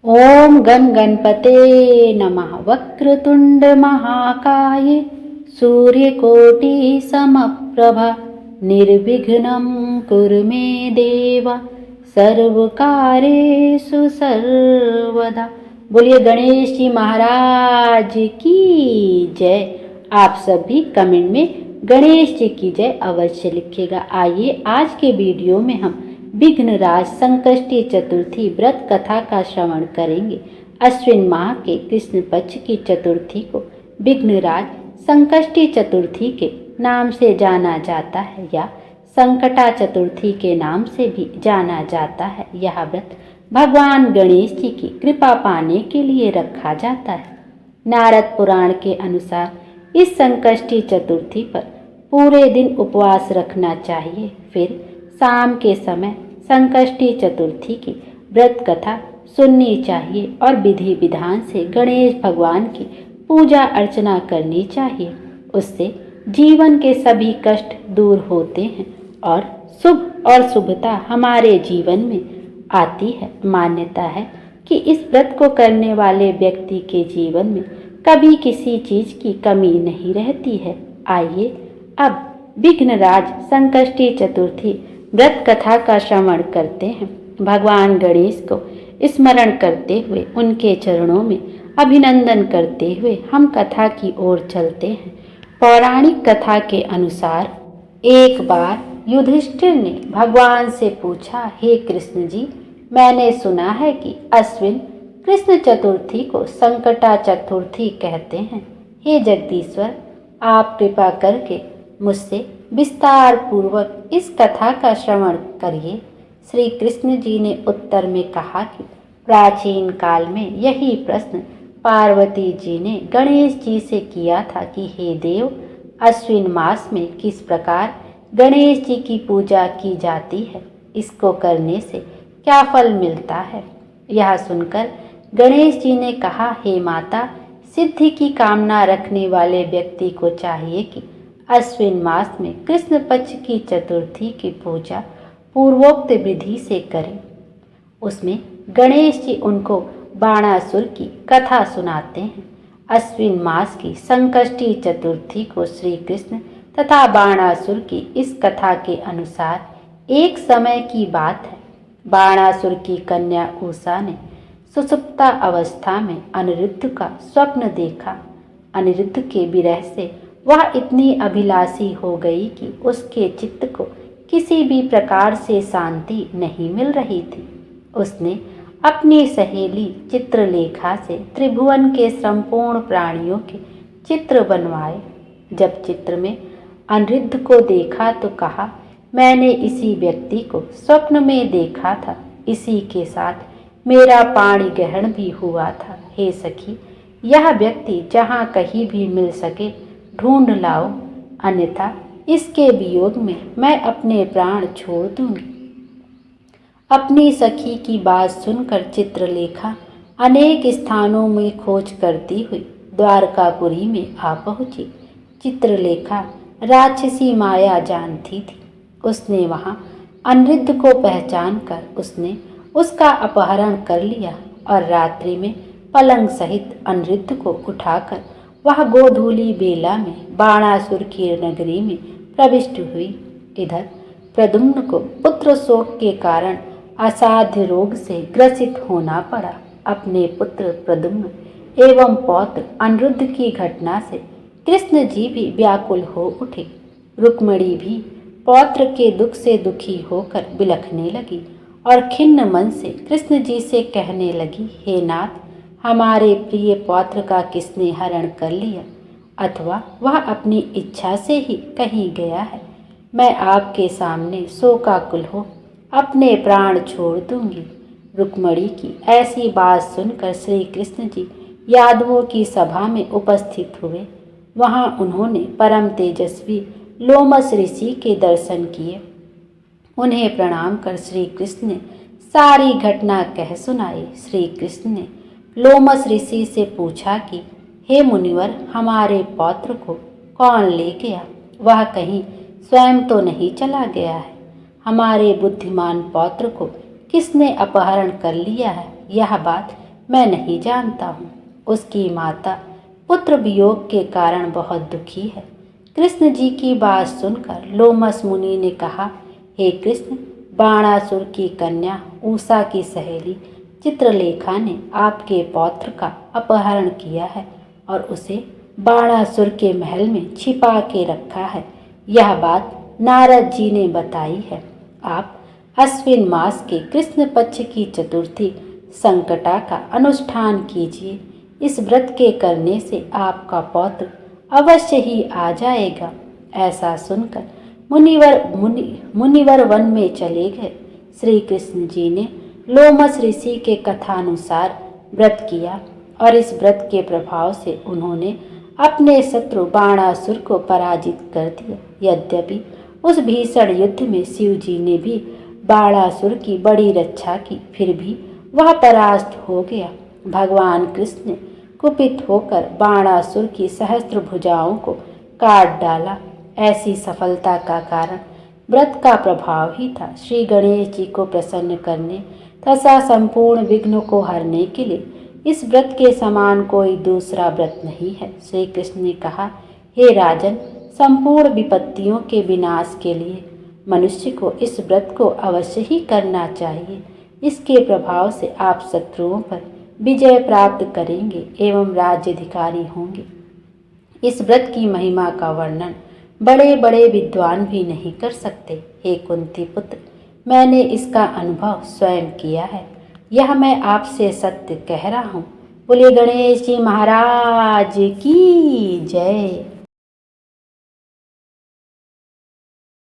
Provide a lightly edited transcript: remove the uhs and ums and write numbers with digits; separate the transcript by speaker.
Speaker 1: ओम गं गणपते नमः। वक्रतुंड महाकाय सूर्यकोटि समप्रभा निर्विघ्नं कुरु मे देव सर्वकार्येषु सर्वदा। बोलिए गणेश जी महाराज की जय। आप सभी कमेंट में गणेश जी की जय अवश्य लिखिएगा। आइए आज के वीडियो में हम विघ्नराज संकष्टी चतुर्थी व्रत कथा का श्रवण करेंगे। अश्विन माह के कृष्ण पक्ष की चतुर्थी को विघ्नराज संकष्टी चतुर्थी के नाम से जाना जाता है या संकटा चतुर्थी के नाम से भी जाना जाता है। यह व्रत भगवान गणेश जी की कृपा पाने के लिए रखा जाता है। नारद पुराण के अनुसार इस संकष्टी चतुर्थी पर पूरे दिन उपवास रखना चाहिए। फिर शाम के समय संकष्टी चतुर्थी की व्रत कथा सुननी चाहिए और विधि विधान से गणेश भगवान की पूजा अर्चना करनी चाहिए। उससे जीवन के सभी कष्ट दूर होते हैं और शुभ और शुभता हमारे जीवन में आती है। मान्यता है कि इस व्रत को करने वाले व्यक्ति के जीवन में कभी किसी चीज की कमी नहीं रहती है। आइए अब विघ्नराज संकष्टी चतुर्थी व्रत कथा का श्रवण करते हैं। भगवान गणेश को स्मरण करते हुए उनके चरणों में अभिनंदन करते हुए हम कथा की ओर चलते हैं। पौराणिक कथा के अनुसार एक बार युधिष्ठिर ने भगवान से पूछा, हे कृष्ण जी, मैंने सुना है कि अश्विन कृष्ण चतुर्थी को संकटा चतुर्थी कहते हैं। हे जगदीश्वर, आप कृपा करके मुझसे विस्तार पूर्वक इस कथा का श्रवण करिए। श्री कृष्ण जी ने उत्तर में कहा कि प्राचीन काल में यही प्रश्न पार्वती जी ने गणेश जी से किया था कि हे देव, अश्विन मास में किस प्रकार गणेश जी की पूजा की जाती है, इसको करने से क्या फल मिलता है। यह सुनकर गणेश जी ने कहा, हे माता, सिद्धि की कामना रखने वाले व्यक्ति को चाहिए कि अश्विन मास में कृष्ण पक्ष की चतुर्थी की पूजा पूर्वोक्त विधि से करें। उसमें गणेश जी उनको बाणासुर की कथा सुनाते हैं। अश्विन मास की संकष्टी चतुर्थी को श्री कृष्ण तथा बाणासुर की इस कथा के अनुसार एक समय की बात है। बाणासुर की कन्या उषा ने सुषुप्ता अवस्था में अनिरुद्ध का स्वप्न देखा। अनिरुद्ध के विरह से वह इतनी अभिलाषी हो गई कि उसके चित्त को किसी भी प्रकार से शांति नहीं मिल रही थी। उसने अपनी सहेली चित्रलेखा से त्रिभुवन के संपूर्ण प्राणियों के चित्र बनवाए। जब चित्र में अनिरुद्ध को देखा तो कहा, मैंने इसी व्यक्ति को स्वप्न में देखा था, इसी के साथ मेरा पाणी ग्रहण भी हुआ था। हे सखी, यह व्यक्ति जहाँ कहीं भी मिल सके ढूंढ लाओ, अन्यथा इसके वियोग में मैं अपने प्राण छोड़ दूंगी। अपनी सखी की बात सुनकर चित्रलेखा अनेक स्थानों में खोज करती हुई द्वारकापुरी में आ पहुंची। चित्रलेखा राक्षसी माया जानती थी। उसने वहां अनिरुद्ध को पहचान कर उसने उसका अपहरण कर लिया और रात्रि में पलंग सहित अनिरुद्ध को उठाकर वह गोधूली बेला में बाणासुर की नगरी में प्रविष्ट हुई। इधर प्रद्युम्न को पुत्र शोक के कारण असाध्य रोग से ग्रसित होना पड़ा। अपने पुत्र प्रद्युम्न एवं पौत्र अनिरुद्ध की घटना से कृष्ण जी भी व्याकुल हो उठे। रुक्मिणी भी पौत्र के दुख से दुखी होकर बिलखने लगी और खिन्न मन से कृष्ण जी से कहने लगी, हे नाथ, हमारे प्रिय पौत्र का किसने हरण कर लिया, अथवा वह अपनी इच्छा से ही कहीं गया है। मैं आपके सामने शोकाकुल हो अपने प्राण छोड़ दूंगी। रुक्मिणी की ऐसी बात सुनकर श्री कृष्ण जी यादवों की सभा में उपस्थित हुए। वहां उन्होंने परम तेजस्वी लोमस ऋषि के दर्शन किए। उन्हें प्रणाम कर श्री कृष्ण ने सारी घटना कह सुनाई। श्री कृष्ण ने लोमस ऋषि से पूछा कि हे मुनिवर, हमारे पौत्र को कौन ले गया? वह कहीं स्वयं तो नहीं चला गया है? हमारे बुद्धिमान पौत्र को किसने अपहरण कर लिया है? यह बात मैं नहीं जानता हूँ। उसकी माता पुत्र वियोग के कारण बहुत दुखी है। कृष्ण जी की बात सुनकर लोमस मुनि ने कहा, हे कृष्ण, बाणासुर की कन्या उषा की सहेली चित्रलेखा ने आपके पौत्र का अपहरण किया है और उसे बाणासुर के महल में छिपा के रखा है। यह बात नारद जी ने बताई है। आप अश्विन मास के कृष्ण पक्ष की चतुर्थी संकटा का अनुष्ठान कीजिए। इस व्रत के करने से आपका पौत्र अवश्य ही आ जाएगा। ऐसा सुनकर मुनिवर वन में चले गए। श्री कृष्ण जी ने लोमस ऋषि के कथानुसार व्रत किया और इस व्रत के प्रभाव से उन्होंने अपने शत्रु बाणासुर को पराजित कर दिया। यद्यपि उस भीषण युद्ध में शिव जी ने भी बाणासुर की बड़ी रक्षा की, फिर भी वह परास्त हो गया। भगवान कृष्ण ने कुपित होकर बाणासुर की सहस्त्र भुजाओं को काट डाला। ऐसी सफलता का कारण व्रत का प्रभाव ही था। श्री गणेश जी को प्रसन्न करने तथा संपूर्ण विघ्नों को हरने के लिए इस व्रत के समान कोई दूसरा व्रत नहीं है। श्री कृष्ण ने कहा, हे राजन, संपूर्ण विपत्तियों के विनाश के लिए मनुष्य को इस व्रत को अवश्य ही करना चाहिए। इसके प्रभाव से आप शत्रुओं पर विजय प्राप्त करेंगे एवं राज्याधिकारी होंगे। इस व्रत की महिमा का वर्णन बड़े बड़े विद्वान भी नहीं कर सकते। हे कुंती पुत्र, मैंने इसका अनुभव स्वयं किया है। यह मैं आपसे सत्य कह रहा हूँ। बोलिए गणेश जी महाराज की जय।